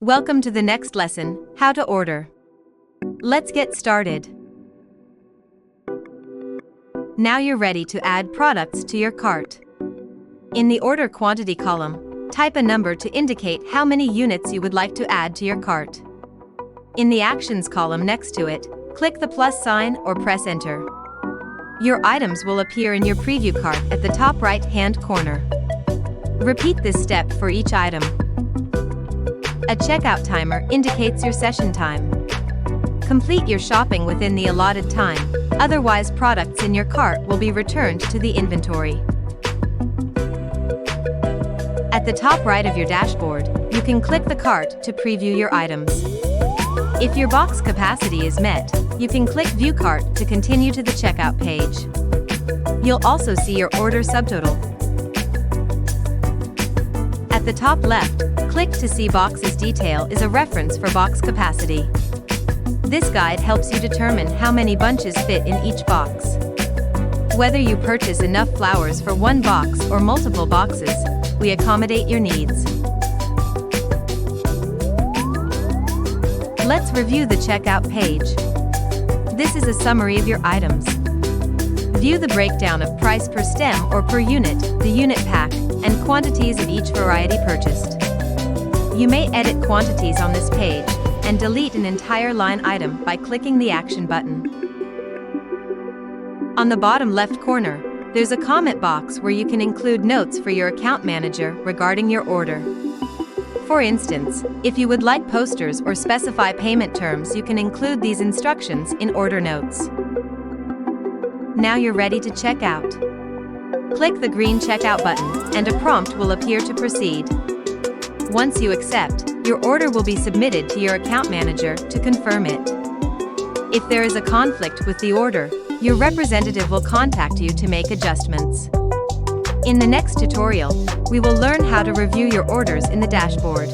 Welcome to the next lesson, How to Order. Let's get started. Now you're ready to add products to your cart. In the Order Quantity column, type a number to indicate how many units you would like to add to your cart. In the Actions column next to it, click the plus sign or press Enter. Your items will appear in your preview cart at the top right-hand corner. Repeat this step for each item. A checkout timer indicates your session time. Complete your shopping within the allotted time, otherwise products in your cart will be returned to the inventory. At the top right of your dashboard, you can click the cart to preview your items. If your box capacity is met, you can click View Cart to continue to the checkout page. You'll also see your order subtotal. At the top left, click to see box's detail is a reference for box capacity. This guide helps you determine how many bunches fit in each box. Whether you purchase enough flowers for one box or multiple boxes, we accommodate your needs. Let's review the checkout page. This is a summary of your items. View the breakdown of price per stem or per unit, the unit pack, and quantities of each variety purchased. You may edit quantities on this page and delete an entire line item by clicking the Action button. On the bottom left corner, there's a comment box where you can include notes for your account manager regarding your order. For instance, if you would like posters or specify payment terms, you can include these instructions in order notes. Now you're ready to check out. Click the green checkout button and a prompt will appear to proceed. Once you accept, your order will be submitted to your account manager to confirm it. If there is a conflict with the order, your representative will contact you to make adjustments. In the next tutorial, we will learn how to review your orders in the dashboard.